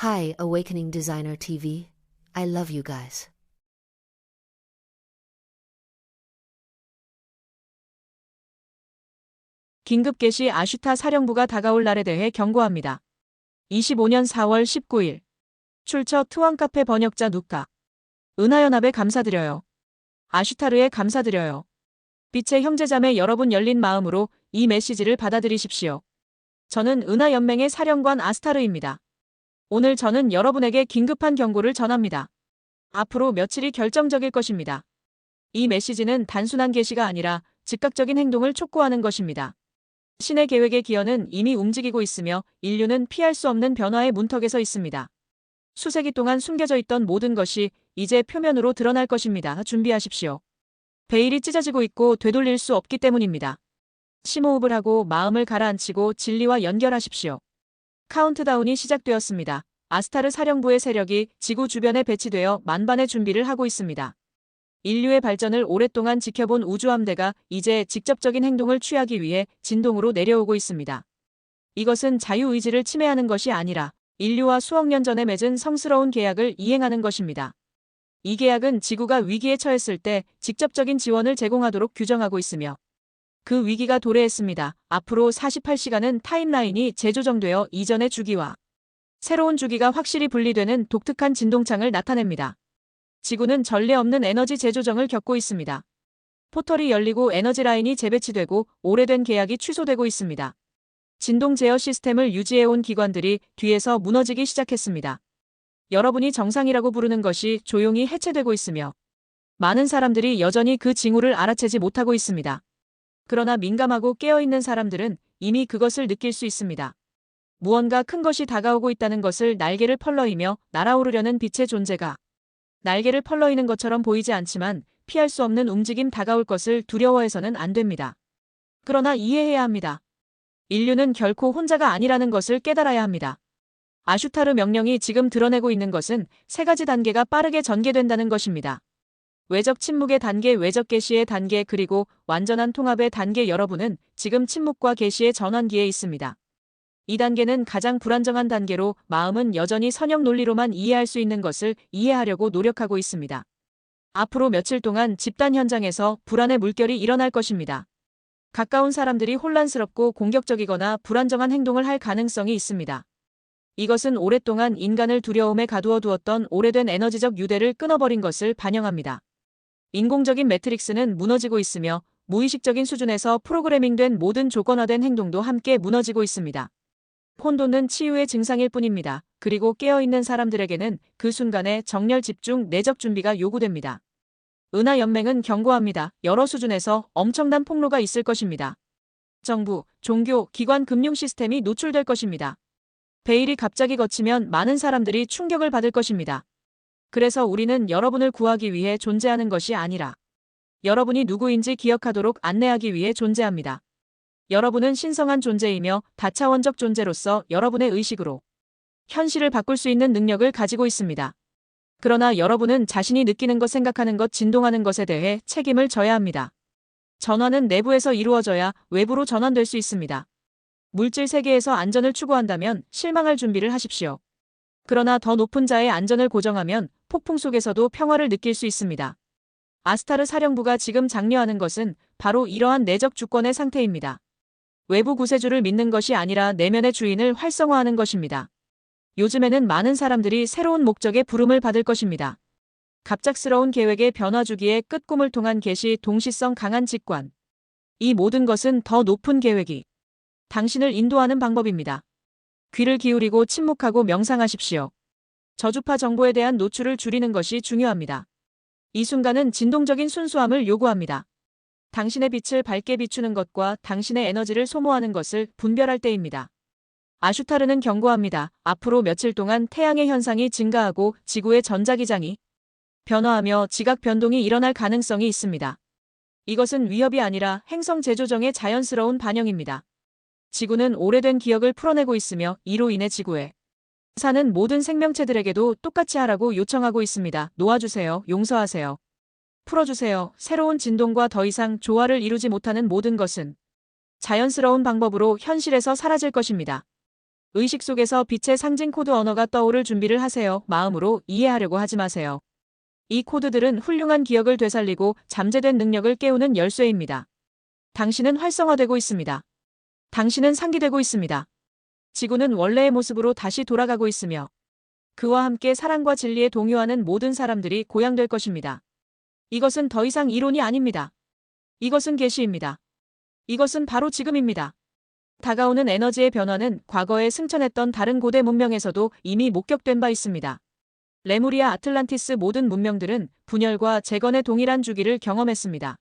Hi, Awakening Designer TV. I love you guys. 긴급 개시 아슈타 사령부가 다가올 날에 대해 경고합니다. 25년 4월 19일. 출처 트왕카페 번역자 누카. 은하연합에 감사드려요. 아슈타르에 감사드려요. 빛의 형제자매 여러분 열린 마음으로 이 메시지를 받아들이십시오. 저는 은하연맹의 사령관 아스타르입니다. 오늘 저는 여러분에게 긴급한 경고를 전합니다. 앞으로 며칠이 결정적일 것입니다. 이 메시지는 단순한 계시가 아니라 즉각적인 행동을 촉구하는 것입니다. 신의 계획의 기원은 이미 움직이고 있으며 인류는 피할 수 없는 변화의 문턱에 있습니다. 수세기 동안 숨겨져 있던 모든 것이 이제 표면으로 드러날 것입니다. 준비하십시오. 베일이 찢어지고 있고 되돌릴 수 없기 때문입니다. 심호흡을 하고 마음을 가라앉히고 진리와 연결하십시오. 카운트다운이 시작되었습니다. 아스타르 사령부의 세력이 지구 주변에 배치되어 만반의 준비를 하고 있습니다. 인류의 발전을 오랫동안 지켜본 우주함대가 이제 직접적인 행동을 취하기 위해 진동으로 내려오고 있습니다. 이것은 자유의지를 침해하는 것이 아니라 인류와 수억 년 전에 맺은 성스러운 계약을 이행하는 것입니다. 이 계약은 지구가 위기에 처했을 때 직접적인 지원을 제공하도록 규정하고 있으며 그 위기가 도래했습니다. 앞으로 48시간은 타임라인이 재조정되어 이전의 주기와 새로운 주기가 확실히 분리되는 독특한 진동창을 나타냅니다. 지구는 전례 없는 에너지 재조정을 겪고 있습니다. 포털이 열리고 에너지 라인이 재배치되고 오래된 계약이 취소되고 있습니다. 진동 제어 시스템을 유지해온 기관들이 뒤에서 무너지기 시작했습니다. 여러분이 정상이라고 부르는 것이 조용히 해체되고 있으며 많은 사람들이 여전히 그 징후를 알아채지 못하고 있습니다. 그러나 민감하고 깨어있는 사람들은 이미 그것을 느낄 수 있습니다. 무언가 큰 것이 다가오고 있다는 것을 날개를 펄럭이며 날아오르려는 빛의 존재가 날개를 펄럭이는 것처럼 보이지 않지만 피할 수 없는 움직임 다가올 것을 두려워해서는 안 됩니다. 그러나 이해해야 합니다. 인류는 결코 혼자가 아니라는 것을 깨달아야 합니다. 아슈타르 명령이 지금 드러내고 있는 것은 세 가지 단계가 빠르게 전개된다는 것입니다. 외적 침묵의 단계, 외적 계시의 단계, 그리고 완전한 통합의 단계. 여러분은 지금 침묵과 계시의 전환기에 있습니다. 이 단계는 가장 불안정한 단계로 마음은 여전히 선형 논리로만 이해할 수 있는 것을 이해하려고 노력하고 있습니다. 앞으로 며칠 동안 집단 현장에서 불안의 물결이 일어날 것입니다. 가까운 사람들이 혼란스럽고 공격적이거나 불안정한 행동을 할 가능성이 있습니다. 이것은 오랫동안 인간을 두려움에 가두어 두었던 오래된 에너지적 유대를 끊어버린 것을 반영합니다. 인공적인 매트릭스는 무너지고 있으며 무의식적인 수준에서 프로그래밍된 모든 조건화된 행동도 함께 무너지고 있습니다. 혼돈은 치유의 증상일 뿐입니다. 그리고 깨어있는 사람들에게는 그 순간에 정렬, 집중, 내적 준비가 요구됩니다. 은하연맹은 경고합니다. 여러 수준에서 엄청난 폭로가 있을 것입니다. 정부, 종교, 기관, 금융 시스템이 노출될 것입니다. 베일이 갑자기 걷히면 많은 사람들이 충격을 받을 것입니다. 그래서 우리는 여러분을 구하기 위해 존재하는 것이 아니라 여러분이 누구인지 기억하도록 안내하기 위해 존재합니다. 여러분은 신성한 존재이며 다차원적 존재로서 여러분의 의식으로 현실을 바꿀 수 있는 능력을 가지고 있습니다. 그러나 여러분은 자신이 느끼는 것, 생각하는 것, 진동하는 것에 대해 책임을 져야 합니다. 전환은 내부에서 이루어져야 외부로 전환될 수 있습니다. 물질 세계에서 안전을 추구한다면 실망할 준비를 하십시오. 그러나 더 높은 자의 안전을 고정하면 폭풍 속에서도 평화를 느낄 수 있습니다. 아스타르 사령부가 지금 장려하는 것은 바로 이러한 내적 주권의 상태입니다. 외부 구세주를 믿는 것이 아니라 내면의 주인을 활성화하는 것입니다. 요즘에는 많은 사람들이 새로운 목적의 부름을 받을 것입니다. 갑작스러운 계획의 변화 주기의 끝꿈을 통한 계시, 동시성 강한 직관. 이 모든 것은 더 높은 계획이 당신을 인도하는 방법입니다. 귀를 기울이고 침묵하고 명상하십시오. 저주파 정보에 대한 노출을 줄이는 것이 중요합니다. 이 순간은 진동적인 순수함을 요구합니다. 당신의 빛을 밝게 비추는 것과 당신의 에너지를 소모하는 것을 분별할 때입니다. 아슈타르는 경고합니다. 앞으로 며칠 동안 태양의 현상이 증가하고 지구의 전자기장이 변화하며 지각 변동이 일어날 가능성이 있습니다. 이것은 위협이 아니라 행성 재조정의 자연스러운 반영입니다. 지구는 오래된 기억을 풀어내고 있으며 이로 인해 지구에 사는 모든 생명체들에게도 똑같이 하라고 요청하고 있습니다. 놓아주세요. 용서하세요. 풀어주세요. 새로운 진동과 더 이상 조화를 이루지 못하는 모든 것은 자연스러운 방법으로 현실에서 사라질 것입니다. 의식 속에서 빛의 상징 코드 언어가 떠오를 준비를 하세요. 마음으로 이해하려고 하지 마세요. 이 코드들은 훌륭한 기억을 되살리고 잠재된 능력을 깨우는 열쇠입니다. 당신은 활성화되고 있습니다. 당신은 상기되고 있습니다. 지구는 원래의 모습으로 다시 돌아가고 있으며 그와 함께 사랑과 진리에 동요하는 모든 사람들이 고양될 것입니다. 이것은 더 이상 이론이 아닙니다. 이것은 계시입니다. 이것은 바로 지금입니다. 다가오는 에너지의 변화는 과거에 승천했던 다른 고대 문명에서도 이미 목격된 바 있습니다. 레무리아, 아틀란티스 모든 문명들은 분열과 재건의 동일한 주기를 경험했습니다.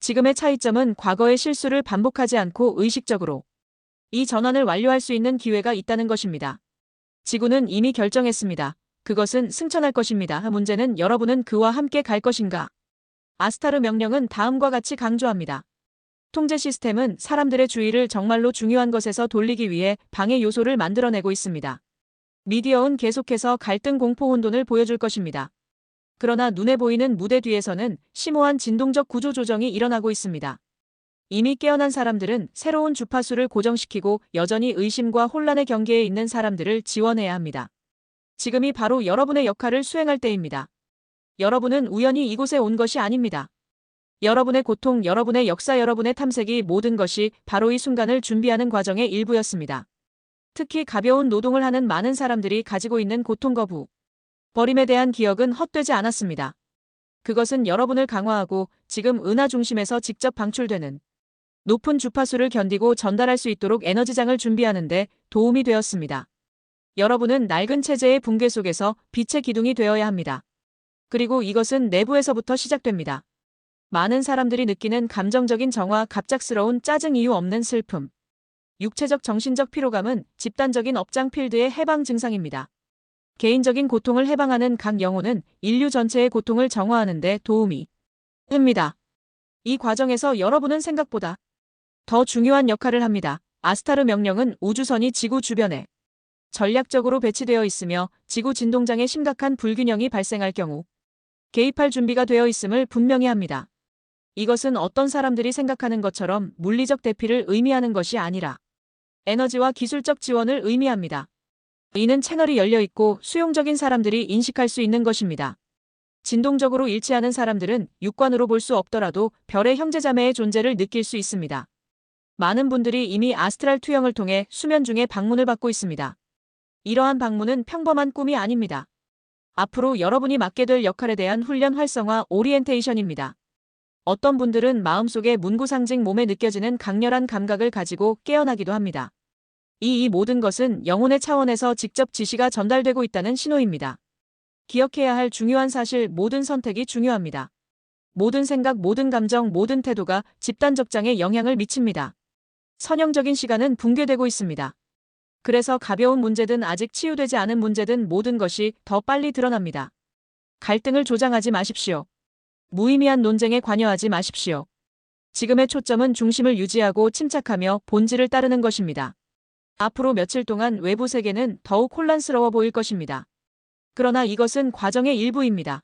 지금의 차이점은 과거의 실수를 반복하지 않고 의식적으로 이 전환을 완료할 수 있는 기회가 있다는 것입니다. 지구는 이미 결정했습니다. 그것은 승천할 것입니다. 문제는 여러분은 그와 함께 갈 것인가? 아스타르 명령은 다음과 같이 강조합니다. 통제 시스템은 사람들의 주의를 정말로 중요한 것에서 돌리기 위해 방해 요소를 만들어내고 있습니다. 미디어는 계속해서 갈등 공포 혼돈을 보여줄 것입니다. 그러나 눈에 보이는 무대 뒤에서는 심오한 진동적 구조 조정이 일어나고 있습니다. 이미 깨어난 사람들은 새로운 주파수를 고정시키고 여전히 의심과 혼란의 경계에 있는 사람들을 지원해야 합니다. 지금이 바로 여러분의 역할을 수행할 때입니다. 여러분은 우연히 이곳에 온 것이 아닙니다. 여러분의 고통, 여러분의 역사, 여러분의 탐색이 모든 것이 바로 이 순간을 준비하는 과정의 일부였습니다. 특히 가벼운 노동을 하는 많은 사람들이 가지고 있는 고통 거부, 버림에 대한 기억은 헛되지 않았습니다. 그것은 여러분을 강화하고 지금 은하 중심에서 직접 방출되는 높은 주파수를 견디고 전달할 수 있도록 에너지장을 준비하는 데 도움이 되었습니다. 여러분은 낡은 체제의 붕괴 속에서 빛의 기둥이 되어야 합니다. 그리고 이것은 내부에서부터 시작됩니다. 많은 사람들이 느끼는 감정적인 정화, 갑작스러운 짜증, 이유 없는 슬픔, 육체적 정신적 피로감은 집단적인 업장 필드의 해방 증상입니다. 개인적인 고통을 해방하는 각 영혼은 인류 전체의 고통을 정화하는 데 도움이 됩니다. 이 과정에서 여러분은 생각보다 더 중요한 역할을 합니다. 아스타르 명령은 우주선이 지구 주변에 전략적으로 배치되어 있으며 지구 진동장에 심각한 불균형이 발생할 경우 개입할 준비가 되어 있음을 분명히 합니다. 이것은 어떤 사람들이 생각하는 것처럼 물리적 대피를 의미하는 것이 아니라 에너지와 기술적 지원을 의미합니다. 이는 채널이 열려 있고 수용적인 사람들이 인식할 수 있는 것입니다. 진동적으로 일치하는 사람들은 육관으로 볼 수 없더라도 별의 형제자매의 존재를 느낄 수 있습니다. 많은 분들이 이미 아스트랄 투영을 통해 수면 중에 방문을 받고 있습니다. 이러한 방문은 평범한 꿈이 아닙니다. 앞으로 여러분이 맡게 될 역할에 대한 훈련 활성화 오리엔테이션입니다. 어떤 분들은 마음속의 문구 상징 몸에 느껴지는 강렬한 감각을 가지고 깨어나기도 합니다. 이 모든 것은 영혼의 차원에서 직접 지시가 전달되고 있다는 신호입니다. 기억해야 할 중요한 사실, 모든 선택이 중요합니다. 모든 생각, 모든 감정, 모든 태도가 집단 적장에 영향을 미칩니다. 선형적인 시간은 붕괴되고 있습니다. 그래서 가벼운 문제든 아직 치유되지 않은 문제든 모든 것이 더 빨리 드러납니다. 갈등을 조장하지 마십시오. 무의미한 논쟁에 관여하지 마십시오. 지금의 초점은 중심을 유지하고 침착하며 본질을 따르는 것입니다. 앞으로 며칠 동안 외부 세계는 더욱 혼란스러워 보일 것입니다. 그러나 이것은 과정의 일부입니다.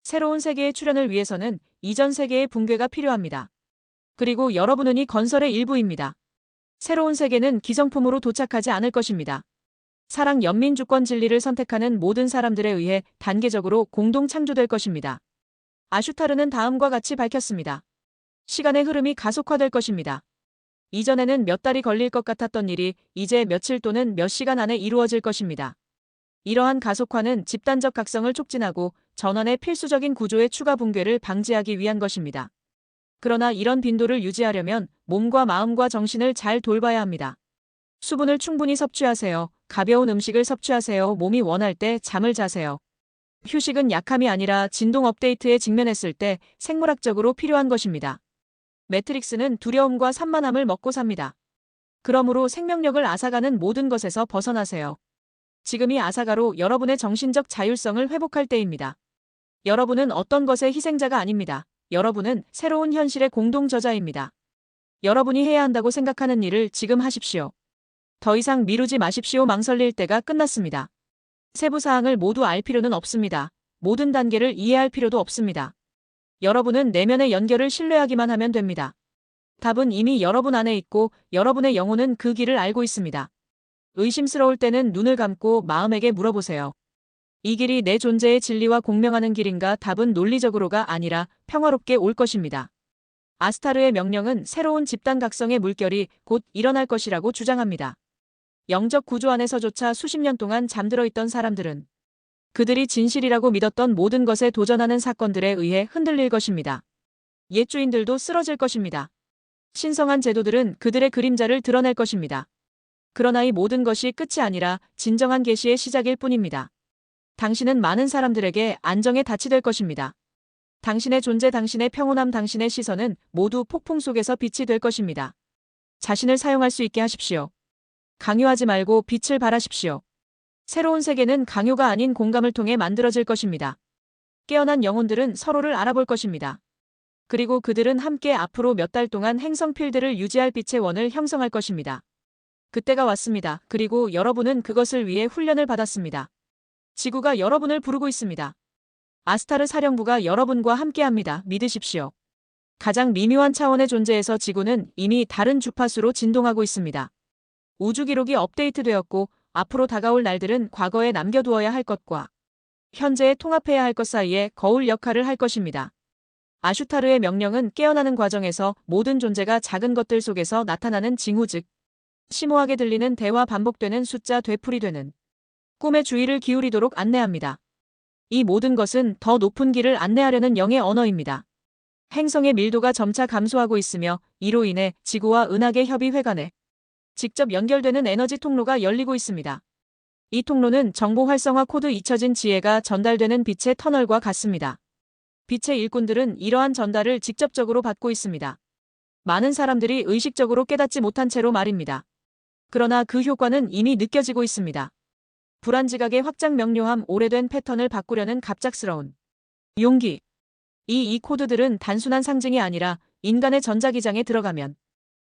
새로운 세계의 출현을 위해서는 이전 세계의 붕괴가 필요합니다. 그리고 여러분은 이 건설의 일부입니다. 새로운 세계는 기성품으로 도착하지 않을 것입니다. 사랑, 연민, 주권, 진리를 선택하는 모든 사람들에 의해 단계적으로 공동 창조될 것입니다. 아슈타르는 다음과 같이 밝혔습니다. 시간의 흐름이 가속화될 것입니다. 이전에는 몇 달이 걸릴 것 같았던 일이 이제 며칠 또는 몇 시간 안에 이루어질 것입니다. 이러한 가속화는 집단적 각성을 촉진하고 전환의 필수적인 구조의 추가 붕괴를 방지하기 위한 것입니다. 그러나 이런 빈도를 유지하려면 몸과 마음과 정신을 잘 돌봐야 합니다. 수분을 충분히 섭취하세요. 가벼운 음식을 섭취하세요. 몸이 원할 때 잠을 자세요. 휴식은 약함이 아니라 진동 업데이트에 직면했을 때 생물학적으로 필요한 것입니다. 매트릭스는 두려움과 산만함을 먹고 삽니다. 그러므로 생명력을 앗아가는 모든 것에서 벗어나세요. 지금이 아사가로 여러분의 정신적 자율성을 회복할 때입니다. 여러분은 어떤 것의 희생자가 아닙니다. 여러분은 새로운 현실의 공동 저자입니다. 여러분이 해야 한다고 생각하는 일을 지금 하십시오. 더 이상 미루지 마십시오. 망설일 때가 끝났습니다. 세부 사항을 모두 알 필요는 없습니다. 모든 단계를 이해할 필요도 없습니다. 여러분은 내면의 연결을 신뢰하기만 하면 됩니다. 답은 이미 여러분 안에 있고 여러분의 영혼은 그 길을 알고 있습니다. 의심스러울 때는 눈을 감고 마음에게 물어보세요. 이 길이 내 존재의 진리와 공명하는 길인가? 답은 논리적으로가 아니라 평화롭게 올 것입니다. 아스타르의 명령은 새로운 집단 각성의 물결이 곧 일어날 것이라고 주장합니다. 영적 구조 안에서조차 수십 년 동안 잠들어 있던 사람들은 그들이 진실이라고 믿었던 모든 것에 도전하는 사건들에 의해 흔들릴 것입니다. 옛 주인들도 쓰러질 것입니다. 신성한 제도들은 그들의 그림자를 드러낼 것입니다. 그러나 이 모든 것이 끝이 아니라 진정한 계시의 시작일 뿐입니다. 당신은 많은 사람들에게 안정에 닻이 될 것입니다. 당신의 존재, 당신의 평온함, 당신의 시선은 모두 폭풍 속에서 빛이 될 것입니다. 자신을 사용할 수 있게 하십시오. 강요하지 말고 빛을 발하십시오. 새로운 세계는 강요가 아닌 공감을 통해 만들어질 것입니다. 깨어난 영혼들은 서로를 알아볼 것입니다. 그리고 그들은 함께 앞으로 몇 달 동안 행성 필드를 유지할 빛의 원을 형성할 것입니다. 그때가 왔습니다. 그리고 여러분은 그것을 위해 훈련을 받았습니다. 지구가 여러분을 부르고 있습니다. 아스타르 사령부가 여러분과 함께합니다. 믿으십시오. 가장 미묘한 차원의 존재에서 지구는 이미 다른 주파수로 진동하고 있습니다. 우주 기록이 업데이트되었고 앞으로 다가올 날들은 과거에 남겨두어야 할 것과 현재에 통합해야 할 것 사이에 거울 역할을 할 것입니다. 아슈타르의 명령은 깨어나는 과정에서 모든 존재가 작은 것들 속에서 나타나는 징후, 즉 심오하게 들리는 대화, 반복되는 숫자, 되풀이되는 꿈에 주의를 기울이도록 안내합니다. 이 모든 것은 더 높은 길을 안내하려는 영의 언어입니다. 행성의 밀도가 점차 감소하고 있으며 이로 인해 지구와 은하계 협의회관에 직접 연결되는 에너지 통로가 열리고 있습니다. 이 통로는 정보 활성화 코드, 잊혀진 지혜가 전달되는 빛의 터널과 같습니다. 빛의 일꾼들은 이러한 전달을 직접적으로 받고 있습니다. 많은 사람들이 의식적으로 깨닫지 못한 채로 말입니다. 그러나 그 효과는 이미 느껴지고 있습니다. 불안지각의 확장, 명료함, 오래된 패턴을 바꾸려는 갑작스러운 용기. 이 코드들은 단순한 상징이 아니라 인간의 전자기장에 들어가면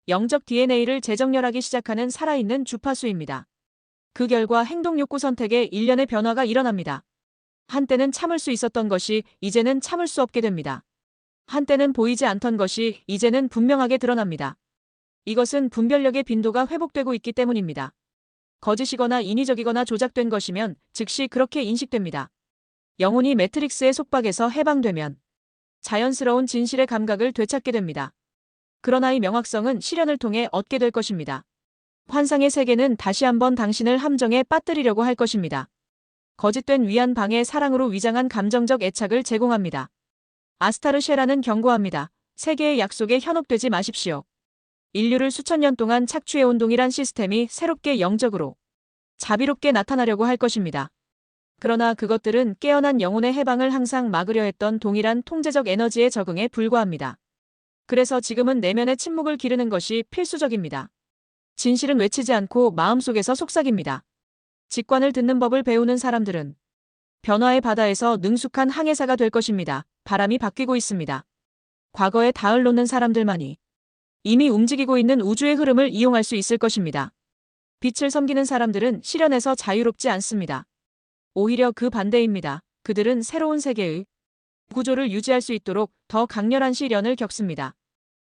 영적 DNA를 재정렬하기 시작하는 살아있는 주파수입니다. 그 결과 행동욕구 선택에 일련의 변화가 일어납니다. 한때는 참을 수 있었던 것이 이제는 참을 수 없게 됩니다. 한때는 보이지 않던 것이 이제는 분명하게 드러납니다. 이것은 분별력의 빈도가 회복되고 있기 때문입니다. 거짓이거나 인위적이거나 조작된 것이면 즉시 그렇게 인식됩니다. 영혼이 매트릭스의 속박에서 해방되면 자연스러운 진실의 감각을 되찾게 됩니다. 그러나 이 명확성은 실현을 통해 얻게 될 것입니다. 환상의 세계는 다시 한번 당신을 함정에 빠뜨리려고 할 것입니다. 거짓된 위안, 방해, 사랑으로 위장한 감정적 애착을 제공합니다. 아스타르 쉐라는 경고합니다. 세계의 약속에 현혹되지 마십시오. 인류를 수천 년 동안 착취해온 동일한 시스템이 새롭게 영적으로 자비롭게 나타나려고 할 것입니다. 그러나 그것들은 깨어난 영혼의 해방을 항상 막으려 했던 동일한 통제적 에너지에 적응에 불과합니다. 그래서 지금은 내면의 침묵을 기르는 것이 필수적입니다. 진실은 외치지 않고 마음속에서 속삭입니다. 직관을 듣는 법을 배우는 사람들은 변화의 바다에서 능숙한 항해사가 될 것입니다. 바람이 바뀌고 있습니다. 과거에 닿을 놓는 사람들만이 이미 움직이고 있는 우주의 흐름을 이용할 수 있을 것입니다. 빛을 섬기는 사람들은 시련에서 자유롭지 않습니다. 오히려 그 반대입니다. 그들은 새로운 세계의 구조를 유지할 수 있도록 더 강렬한 시련을 겪습니다.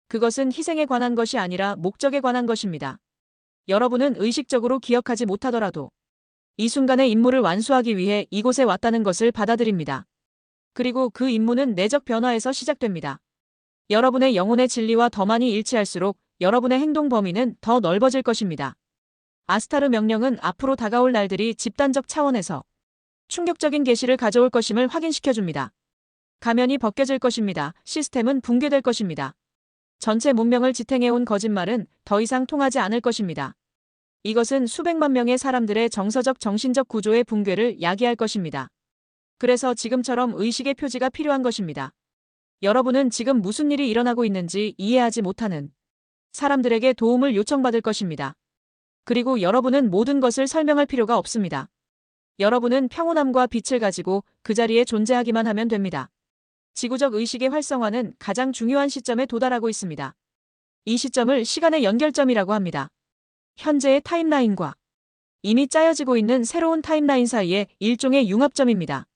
그것은 희생에 관한 것이 아니라 목적에 관한 것입니다. 여러분은 의식적으로 기억하지 못하더라도 이 순간의 임무를 완수하기 위해 이곳에 왔다는 것을 받아들입니다. 그리고 그 임무는 내적 변화에서 시작됩니다. 여러분의 영혼의 진리와 더 많이 일치할수록 여러분의 행동 범위는 더 넓어질 것입니다. 아스타르 명령은 앞으로 다가올 날들이 집단적 차원에서 충격적인 계시를 가져올 것임을 확인시켜줍니다. 가면이 벗겨질 것입니다. 시스템은 붕괴될 것입니다. 전체 문명을 지탱해온 거짓말은 더 이상 통하지 않을 것입니다. 이것은 수백만 명의 사람들의 정서적, 정신적 구조의 붕괴를 야기할 것입니다. 그래서 지금처럼 의식의 표지가 필요한 것입니다. 여러분은 지금 무슨 일이 일어나고 있는지 이해하지 못하는 사람들에게 도움을 요청받을 것입니다. 그리고 여러분은 모든 것을 설명할 필요가 없습니다. 여러분은 평온함과 빛을 가지고 그 자리에 존재하기만 하면 됩니다. 지구적 의식의 활성화는 가장 중요한 시점에 도달하고 있습니다. 이 시점을 시간의 연결점이라고 합니다. 현재의 타임라인과 이미 짜여지고 있는 새로운 타임라인 사이의 일종의 융합점입니다.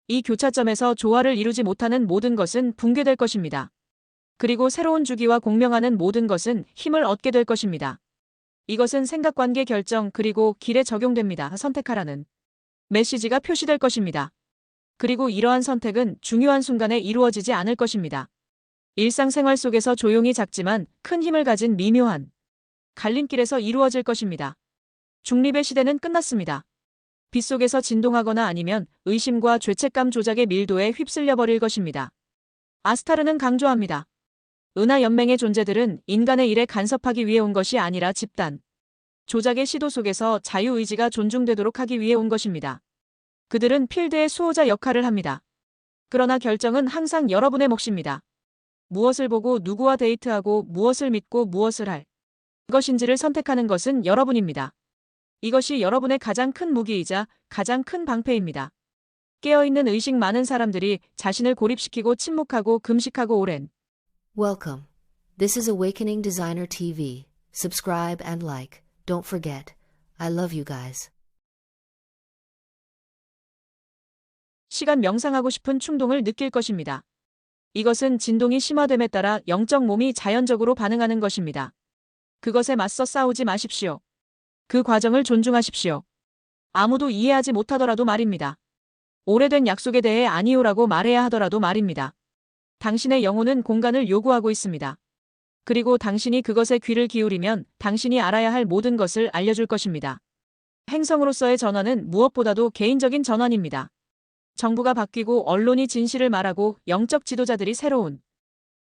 이 교차점에서 조화를 이루지 못하는 모든 것은 붕괴될 것입니다. 그리고 새로운 주기와 공명하는 모든 것은 힘을 얻게 될 것입니다. 이것은 생각관계 결정 그리고 길에 적용됩니다. 선택하라는 메시지가 표시될 것입니다. 그리고 이러한 선택은 중요한 순간에 이루어지지 않을 것입니다. 일상생활 속에서 조용히 작지만 큰 힘을 가진 미묘한 갈림길에서 이루어질 것입니다. 중립의 시대는 끝났습니다. 빗속에서 진동하거나 아니면 의심과 죄책감 조작의 밀도에 휩쓸려 버릴 것입니다. 아스타르는 강조합니다. 은하 연맹의 존재들은 인간의 일에 간섭하기 위해 온 것이 아니라 집단 조작의 시도 속에서 자유의지가 존중되도록 하기 위해 온 것입니다. 그들은 필드의 수호자 역할을 합니다. 그러나 결정은 항상 여러분의 몫입니다. 무엇을 보고 누구와 데이트하고 무엇을 믿고 무엇을 할 것인지를 선택하는 것은 여러분입니다. 이것이 여러분의 가장 큰 무기이자 가장 큰 방패입니다. 깨어있는 의식 많은 사람들이 자신을 고립시키고 침묵하고 금식하고 오랜 Welcome. This is Awakening Designer TV. Subscribe and like. Don't forget. I love you guys. 시간 명상하고 싶은 충동을 느낄 것입니다. 이것은 진동이 심화됨에 따라 영적 몸이 자연적으로 반응하는 것입니다. 그것에 맞서 싸우지 마십시오. 그 과정을 존중하십시오. 아무도 이해하지 못하더라도 말입니다. 오래된 약속에 대해 아니오라고 말해야 하더라도 말입니다. 당신의 영혼은 공간을 요구하고 있습니다. 그리고 당신이 그것에 귀를 기울이면 당신이 알아야 할 모든 것을 알려줄 것입니다. 행성으로서의 전환은 무엇보다도 개인적인 전환입니다. 정부가 바뀌고 언론이 진실을 말하고 영적 지도자들이 새로운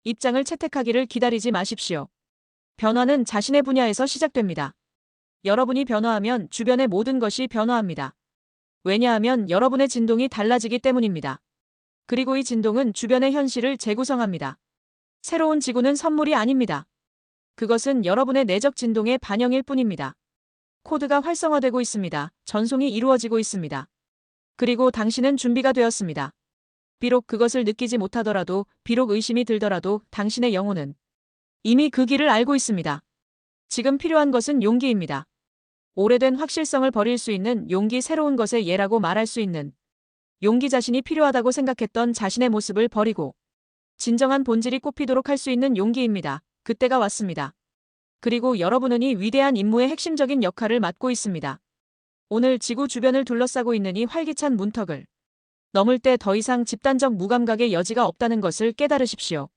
입장을 채택하기를 기다리지 마십시오. 변화는 자신의 분야에서 시작됩니다. 여러분이 변화하면 주변의 모든 것이 변화합니다. 왜냐하면 여러분의 진동이 달라지기 때문입니다. 그리고 이 진동은 주변의 현실을 재구성합니다. 새로운 지구는 선물이 아닙니다. 그것은 여러분의 내적 진동의 반영일 뿐입니다. 코드가 활성화되고 있습니다. 전송이 이루어지고 있습니다. 그리고 당신은 준비가 되었습니다. 비록 그것을 느끼지 못하더라도, 비록 의심이 들더라도 당신의 영혼은 이미 그 길을 알고 있습니다. 지금 필요한 것은 용기입니다. 오래된 확실성을 버릴 수 있는 용기, 새로운 것의 예라고 말할 수 있는 용기, 자신이 필요하다고 생각했던 자신의 모습을 버리고 진정한 본질이 꽃피도록 할 수 있는 용기입니다. 그때가 왔습니다. 그리고 여러분은 이 위대한 임무의 핵심적인 역할을 맡고 있습니다. 오늘 지구 주변을 둘러싸고 있는 이 활기찬 문턱을 넘을 때 더 이상 집단적 무감각의 여지가 없다는 것을 깨달으십시오.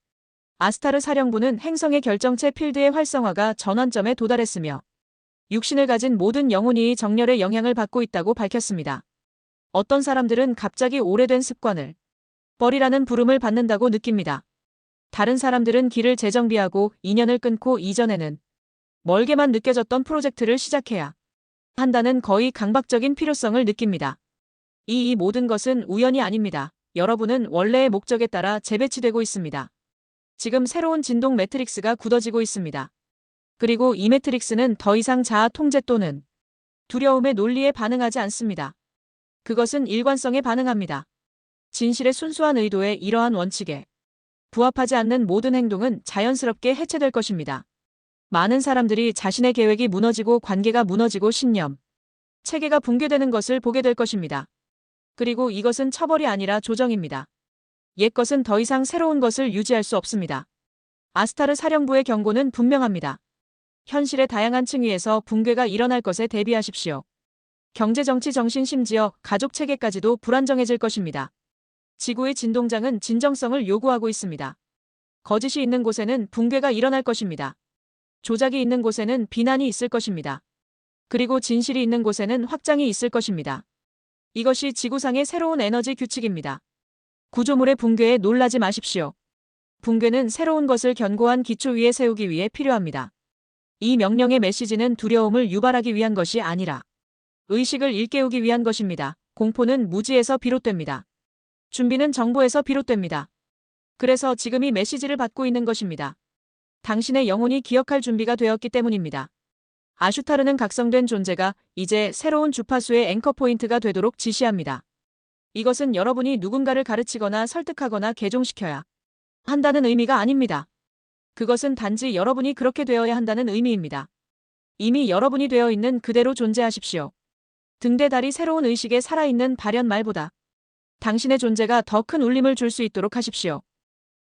아스타르 사령부는 행성의 결정체 필드의 활성화가 전환점에 도달했으며 육신을 가진 모든 영혼이 이 정렬의 영향을 받고 있다고 밝혔습니다. 어떤 사람들은 갑자기 오래된 습관을 버리라는 부름을 받는다고 느낍니다. 다른 사람들은 길을 재정비하고 인연을 끊고 이전에는 멀게만 느껴졌던 프로젝트를 시작해야 한다는 거의 강박적인 필요성을 느낍니다. 이 모든 것은 우연이 아닙니다. 여러분은 원래의 목적에 따라 재배치되고 있습니다. 지금 새로운 진동 매트릭스가 굳어지고 있습니다. 그리고 이 매트릭스는 더 이상 자아 통제 또는 두려움의 논리에 반응하지 않습니다. 그것은 일관성에 반응합니다. 진실의 순수한 의도에 이러한 원칙에 부합하지 않는 모든 행동은 자연스럽게 해체될 것입니다. 많은 사람들이 자신의 계획이 무너지고 관계가 무너지고 신념, 체계가 붕괴되는 것을 보게 될 것입니다. 그리고 이것은 처벌이 아니라 조정입니다. 옛 것은 더 이상 새로운 것을 유지할 수 없습니다. 아스타르 사령부의 경고는 분명합니다. 현실의 다양한 층위에서 붕괴가 일어날 것에 대비하십시오. 경제, 정치, 정신, 심지어 가족 체계까지도 불안정해질 것입니다. 지구의 진동장은 진정성을 요구하고 있습니다. 거짓이 있는 곳에는 붕괴가 일어날 것입니다. 조작이 있는 곳에는 비난이 있을 것입니다. 그리고 진실이 있는 곳에는 확장이 있을 것입니다. 이것이 지구상의 새로운 에너지 규칙입니다. 구조물의 붕괴에 놀라지 마십시오. 붕괴는 새로운 것을 견고한 기초 위에 세우기 위해 필요합니다. 이 명령의 메시지는 두려움을 유발하기 위한 것이 아니라 의식을 일깨우기 위한 것입니다. 공포는 무지에서 비롯됩니다. 준비는 정보에서 비롯됩니다. 그래서 지금 이 메시지를 받고 있는 것입니다. 당신의 영혼이 기억할 준비가 되었기 때문입니다. 아슈타르는 각성된 존재가 이제 새로운 주파수의 앵커 포인트가 되도록 지시합니다. 이것은 여러분이 누군가를 가르치거나 설득하거나 개종시켜야 한다는 의미가 아닙니다. 그것은 단지 여러분이 그렇게 되어야 한다는 의미입니다. 이미 여러분이 되어 있는 그대로 존재하십시오. 등대달이 새로운 의식에 살아있는 발현 말보다 당신의 존재가 더 큰 울림을 줄 수 있도록 하십시오.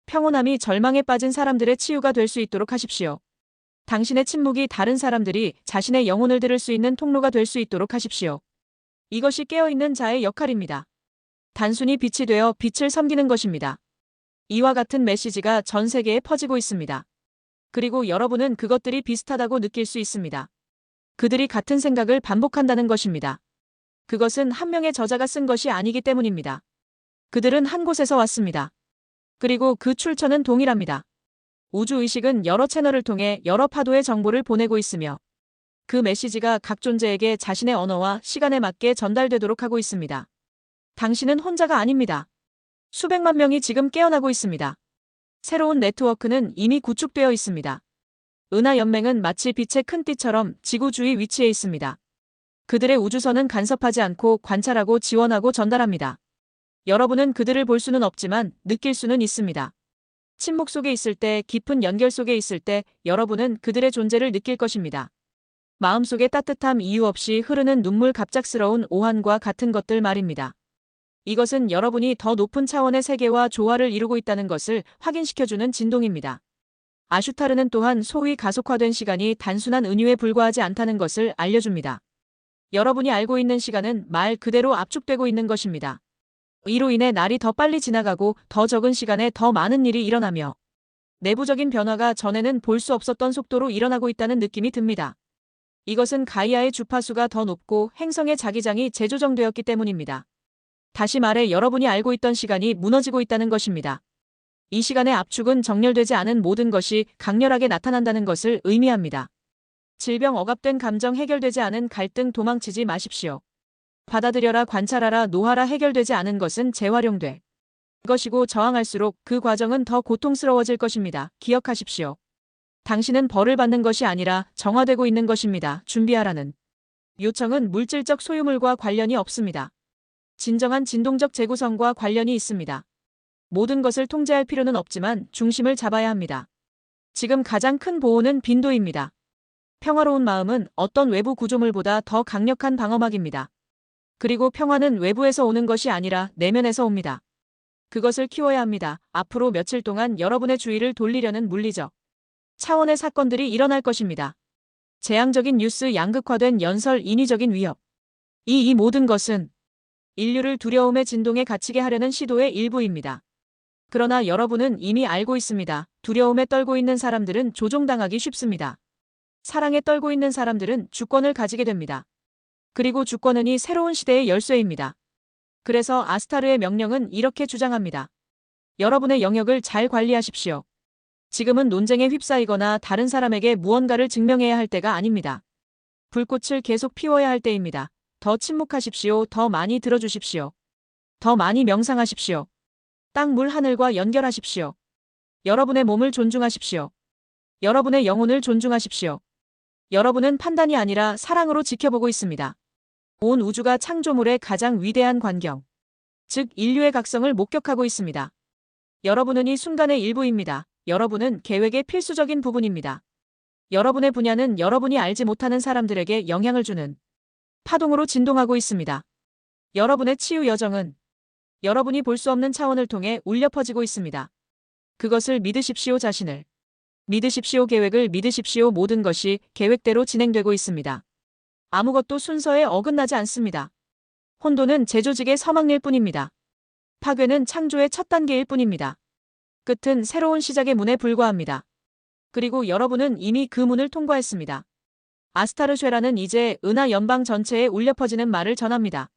평온함이 절망에 빠진 사람들의 치유가 될 수 있도록 하십시오. 당신의 침묵이 다른 사람들이 자신의 영혼을 들을 수 있는 통로가 될 수 있도록 하십시오. 이것이 깨어있는 자의 역할입니다. 단순히 빛이 되어 빛을 섬기는 것입니다. 이와 같은 메시지가 전 세계에 퍼지고 있습니다. 그리고 여러분은 그것들이 비슷하다고 느낄 수 있습니다. 그들이 같은 생각을 반복한다는 것입니다. 그것은 한 명의 저자가 쓴 것이 아니기 때문입니다. 그들은 한 곳에서 왔습니다. 그리고 그 출처는 동일합니다. 우주의식은 여러 채널을 통해 여러 파도의 정보를 보내고 있으며 그 메시지가 각 존재에게 자신의 언어와 시간에 맞게 전달되도록 하고 있습니다. 당신은 혼자가 아닙니다. 수백만 명이 지금 깨어나고 있습니다. 새로운 네트워크는 이미 구축되어 있습니다. 은하연맹은 마치 빛의 큰 띠처럼 지구 주위 위치해 있습니다. 그들의 우주선은 간섭하지 않고 관찰하고 지원하고 전달합니다. 여러분은 그들을 볼 수는 없지만 느낄 수는 있습니다. 침묵 속에 있을 때, 깊은 연결 속에 있을 때 여러분은 그들의 존재를 느낄 것입니다. 마음속에 따뜻함, 이유 없이 흐르는 눈물, 갑작스러운 오한과 같은 것들 말입니다. 이것은 여러분이 더 높은 차원의 세계와 조화를 이루고 있다는 것을 확인시켜주는 진동입니다. 아슈타르는 또한 소위 가속화된 시간이 단순한 은유에 불과하지 않다는 것을 알려줍니다. 여러분이 알고 있는 시간은 말 그대로 압축되고 있는 것입니다. 이로 인해 날이 더 빨리 지나가고 더 적은 시간에 더 많은 일이 일어나며 내부적인 변화가 전에는 볼 수 없었던 속도로 일어나고 있다는 느낌이 듭니다. 이것은 가이아의 주파수가 더 높고 행성의 자기장이 재조정되었기 때문입니다. 다시 말해 여러분이 알고 있던 시간이 무너지고 있다는 것입니다. 이 시간의 압축은 정렬되지 않은 모든 것이 강렬하게 나타난다는 것을 의미합니다. 질병, 억압된 감정, 해결되지 않은 갈등, 도망치지 마십시오. 받아들여라, 관찰하라, 노하라. 해결되지 않은 것은 재활용돼 것이고 저항할수록 그 과정은 더 고통스러워질 것입니다. 기억하십시오. 당신은 벌을 받는 것이 아니라 정화되고 있는 것입니다. 준비하라는 요청은 물질적 소유물과 관련이 없습니다. 진정한 진동적 재구성과 관련이 있습니다. 모든 것을 통제할 필요는 없지만 중심을 잡아야 합니다. 지금 가장 큰 보호는 빈도입니다. 평화로운 마음은 어떤 외부 구조물보다 더 강력한 방어막입니다. 그리고 평화는 외부에서 오는 것이 아니라 내면에서 옵니다. 그것을 키워야 합니다. 앞으로 며칠 동안 여러분의 주의를 돌리려는 물리적 차원의 사건들이 일어날 것입니다. 재앙적인 뉴스, 양극화된 연설, 인위적인 위협. 이 모든 것은 인류를 두려움의 진동에 갇히게 하려는 시도의 일부입니다. 그러나 여러분은 이미 알고 있습니다. 두려움에 떨고 있는 사람들은 조종당하기 쉽습니다. 사랑에 떨고 있는 사람들은 주권을 가지게 됩니다. 그리고 주권은 이 새로운 시대의 열쇠입니다. 그래서 아스타르의 명령은 이렇게 주장합니다. 여러분의 영역을 잘 관리하십시오. 지금은 논쟁에 휩싸이거나 다른 사람에게 무언가를 증명해야 할 때가 아닙니다. 불꽃을 계속 피워야 할 때입니다. 더 침묵하십시오. 더 많이 들어주십시오. 더 많이 명상하십시오. 땅, 물, 하늘과 연결하십시오. 여러분의 몸을 존중하십시오. 여러분의 영혼을 존중하십시오. 여러분은 판단이 아니라 사랑으로 지켜보고 있습니다. 온 우주가 창조물의 가장 위대한 광경, 즉 인류의 각성을 목격하고 있습니다. 여러분은 이 순간의 일부입니다. 여러분은 계획의 필수적인 부분입니다. 여러분의 분야는 여러분이 알지 못하는 사람들에게 영향을 주는 파동으로 진동하고 있습니다. 여러분의 치유 여정은 여러분이 볼 수 없는 차원을 통해 울려 퍼지고 있습니다. 그것을 믿으십시오. 자신을 믿으십시오. 계획을 믿으십시오. 모든 것이 계획대로 진행되고 있습니다. 아무것도 순서에 어긋나지 않습니다. 혼돈은 재조직의 서막일 뿐입니다. 파괴는 창조의 첫 단계일 뿐입니다. 끝은 새로운 시작의 문에 불과합니다. 그리고 여러분은 이미 그 문을 통과했습니다. 아스타르 쉐라는 이제 은하 연방 전체에 울려 퍼지는 말을 전합니다.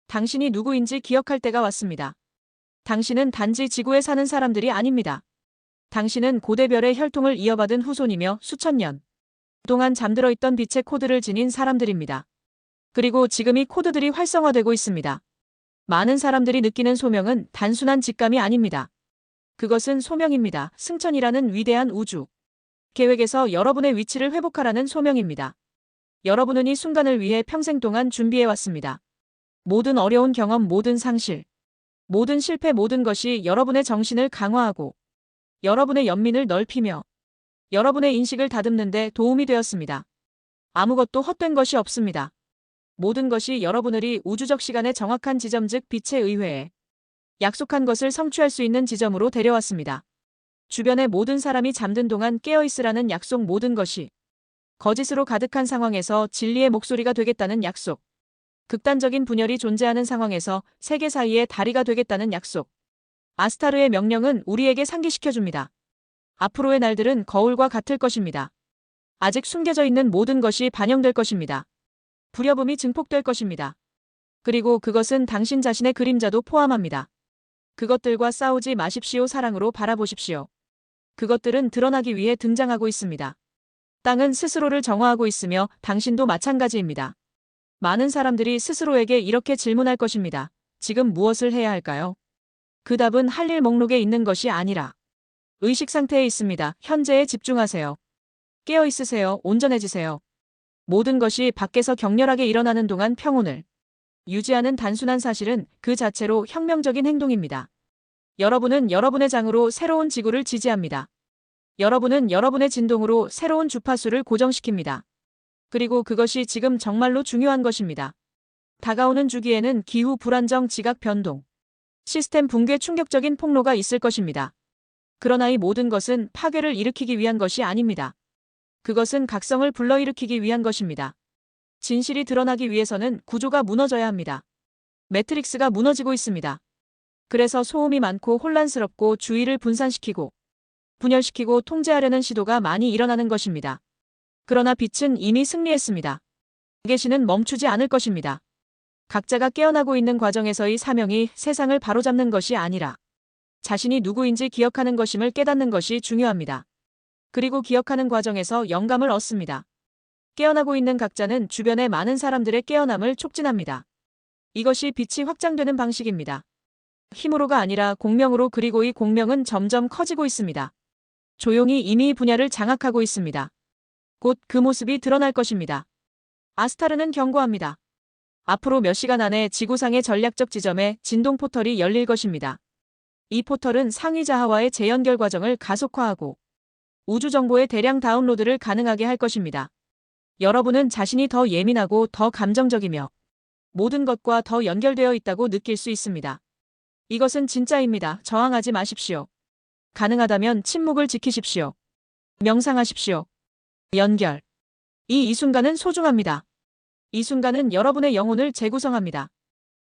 당신이 누구인지 기억할 때가 왔습니다. 당신은 단지 지구에 사는 사람들이 아닙니다. 당신은 고대별의 혈통을 이어받은 후손이며 수천 년 동안 잠들어 있던 빛의 코드를 지닌 사람들입니다. 그리고 지금 이 코드들이 활성화되고 있습니다. 많은 사람들이 느끼는 소명은 단순한 직감이 아닙니다. 그것은 소명입니다. 승천이라는 위대한 우주 계획에서 여러분의 위치를 회복하라는 소명입니다. 여러분은 이 순간을 위해 평생 동안 준비해왔습니다. 모든 어려운 경험, 모든 상실, 모든 실패, 모든 것이 여러분의 정신을 강화하고 여러분의 연민을 넓히며 여러분의 인식을 다듬는 데 도움이 되었습니다. 아무것도 헛된 것이 없습니다. 모든 것이 여러분을 우주적 시간의 정확한 지점, 즉 빛의 의회에 약속한 것을 성취할 수 있는 지점으로 데려왔습니다. 주변의 모든 사람이 잠든 동안 깨어있으라는 약속 모든 것이 거짓으로 가득한 상황에서 진리의 목소리가 되겠다는 약속. 극단적인 분열이 존재하는 상황에서 세계 사이의 다리가 되겠다는 약속. 아스타르의 명령은 우리에게 상기시켜줍니다. 앞으로의 날들은 거울과 같을 것입니다. 아직 숨겨져 있는 모든 것이 반영될 것입니다. 불협음이 증폭될 것입니다. 그리고 그것은 당신 자신의 그림자도 포함합니다. 그것들과 싸우지 마십시오. 사랑으로 바라보십시오. 그것들은 드러나기 위해 등장하고 있습니다. 땅은 스스로를 정화하고 있으며 당신도 마찬가지입니다. 많은 사람들이 스스로에게 이렇게 질문할 것입니다. 지금 무엇을 해야 할까요? 그 답은 할 일 목록에 있는 것이 아니라 의식 상태에 있습니다. 현재에 집중하세요. 깨어 있으세요. 온전해지세요. 모든 것이 밖에서 격렬하게 일어나는 동안 평온을 유지하는 단순한 사실은 그 자체로 혁명적인 행동입니다. 여러분은 여러분의 장으로 새로운 지구를 지지합니다. 여러분은 여러분의 진동으로 새로운 주파수를 고정시킵니다. 그리고 그것이 지금 정말로 중요한 것입니다. 다가오는 주기에는 기후 불안정, 지각 변동, 시스템 붕괴, 충격적인 폭로가 있을 것입니다. 그러나 이 모든 것은 파괴를 일으키기 위한 것이 아닙니다. 그것은 각성을 불러일으키기 위한 것입니다. 진실이 드러나기 위해서는 구조가 무너져야 합니다. 매트릭스가 무너지고 있습니다. 그래서 소음이 많고 혼란스럽고 주의를 분산시키고 분열시키고 통제하려는 시도가 많이 일어나는 것입니다. 그러나 빛은 이미 승리했습니다. 계시는 멈추지 않을 것입니다. 각자가 깨어나고 있는 과정에서의 사명이 세상을 바로잡는 것이 아니라 자신이 누구인지 기억하는 것임을 깨닫는 것이 중요합니다. 그리고 기억하는 과정에서 영감을 얻습니다. 깨어나고 있는 각자는 주변의 많은 사람들의 깨어남을 촉진합니다. 이것이 빛이 확장되는 방식입니다. 힘으로가 아니라 공명으로. 그리고 이 공명은 점점 커지고 있습니다. 조용히 이미 이 분야를 장악하고 있습니다. 곧 그 모습이 드러날 것입니다. 아스타르는 경고합니다. 앞으로 몇 시간 안에 지구상의 전략적 지점에 진동 포털이 열릴 것입니다. 이 포털은 상위 자하와의 재연결 과정을 가속화하고 우주 정보의 대량 다운로드를 가능하게 할 것입니다. 여러분은 자신이 더 예민하고 더 감정적이며 모든 것과 더 연결되어 있다고 느낄 수 있습니다. 이것은 진짜입니다. 저항하지 마십시오. 가능하다면 침묵을 지키십시오. 명상하십시오. 연결. 이 순간은 소중합니다. 이 순간은 여러분의 영혼을 재구성합니다.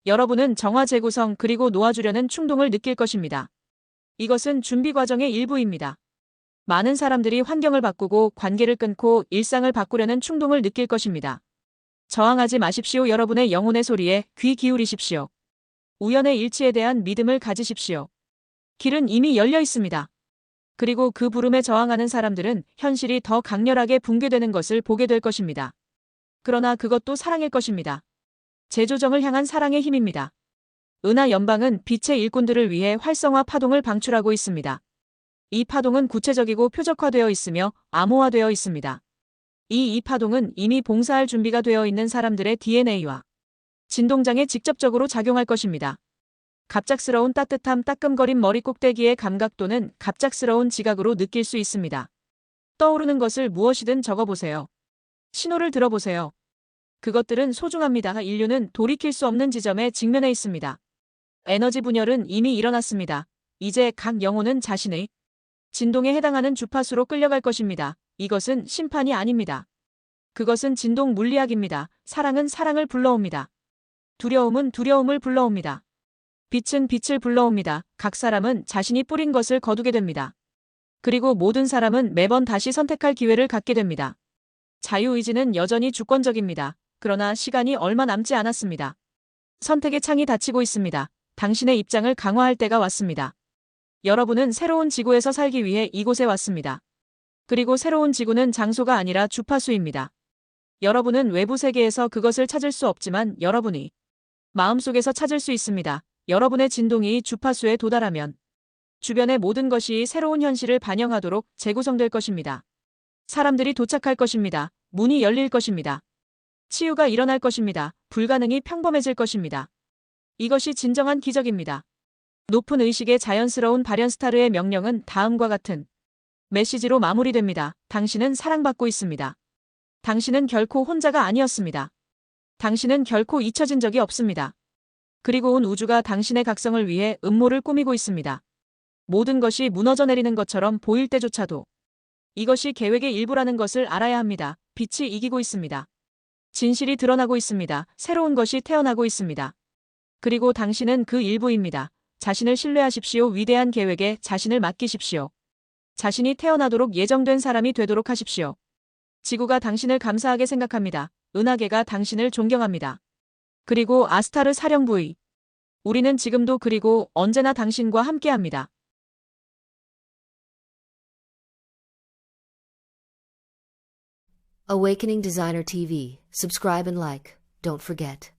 여러분은 정화 재구성 그리고 놓아주려는 충동을 느낄 것입니다. 이것은 준비 과정의 일부입니다. 많은 사람들이 환경을 바꾸고 관계를 끊고 일상을 바꾸려는 충동을 느낄 것입니다. 저항하지 마십시오. 여러분의 영혼의 소리에 귀 기울이십시오. 우연의 일치에 대한 믿음을 가지십시오. 길은 이미 열려 있습니다. 그리고 그 부름에 저항하는 사람들은 현실이 더 강렬하게 붕괴되는 것을 보게 될 것입니다. 그러나 그것도 사랑일 것입니다. 재조정을 향한 사랑의 힘입니다. 은하 연방은 빛의 일꾼들을 위해 활성화 파동을 방출하고 있습니다. 이 파동은 구체적이고 표적화되어 있으며 암호화되어 있습니다. 이 파동은 이미 봉사할 준비가 되어 있는 사람들의 DNA와 진동장에 직접적으로 작용할 것입니다. 갑작스러운 따뜻함, 따끔거린 머리 꼭대기의 감각 또는 갑작스러운 지각으로 느낄 수 있습니다. 떠오르는 것을 무엇이든 적어보세요. 신호를 들어보세요. 그것들은 소중합니다. 인류는 돌이킬 수 없는 지점에 직면해 있습니다. 에너지 분열은 이미 일어났습니다. 이제 각 영혼은 자신의 진동에 해당하는 주파수로 끌려갈 것입니다. 이것은 심판이 아닙니다. 그것은 진동 물리학입니다. 사랑은 사랑을 불러옵니다. 두려움은 두려움을 불러옵니다. 빛은 빛을 불러옵니다. 각 사람은 자신이 뿌린 것을 거두게 됩니다. 그리고 모든 사람은 매번 다시 선택할 기회를 갖게 됩니다. 자유의지는 여전히 주권적입니다. 그러나 시간이 얼마 남지 않았습니다. 선택의 창이 닫히고 있습니다. 당신의 입장을 강화할 때가 왔습니다. 여러분은 새로운 지구에서 살기 위해 이곳에 왔습니다. 그리고 새로운 지구는 장소가 아니라 주파수입니다. 여러분은 외부 세계에서 그것을 찾을 수 없지만 여러분이 마음속에서 찾을 수 있습니다. 여러분의 진동이 주파수에 도달하면 주변의 모든 것이 새로운 현실을 반영하도록 재구성될 것입니다. 사람들이 도착할 것입니다. 문이 열릴 것입니다. 치유가 일어날 것입니다. 불가능이 평범해질 것입니다. 이것이 진정한 기적입니다. 높은 의식의 자연스러운 발현. 스타르의 명령은 다음과 같은 메시지로 마무리됩니다. 당신은 사랑받고 있습니다. 당신은 결코 혼자가 아니었습니다. 당신은 결코 잊혀진 적이 없습니다. 그리고 온 우주가 당신의 각성을 위해 음모를 꾸미고 있습니다. 모든 것이 무너져 내리는 것처럼 보일 때조차도 이것이 계획의 일부라는 것을 알아야 합니다. 빛이 이기고 있습니다. 진실이 드러나고 있습니다. 새로운 것이 태어나고 있습니다. 그리고 당신은 그 일부입니다. 자신을 신뢰하십시오. 위대한 계획에 자신을 맡기십시오. 자신이 태어나도록 예정된 사람이 되도록 하십시오. 지구가 당신을 감사하게 생각합니다. 은하계가 당신을 존경합니다. 그리고 아스타르 사령부의 우리는 지금도 그리고 언제나 당신과 함께합니다. Awakening Designer TV. Subscribe and like. Don't forget.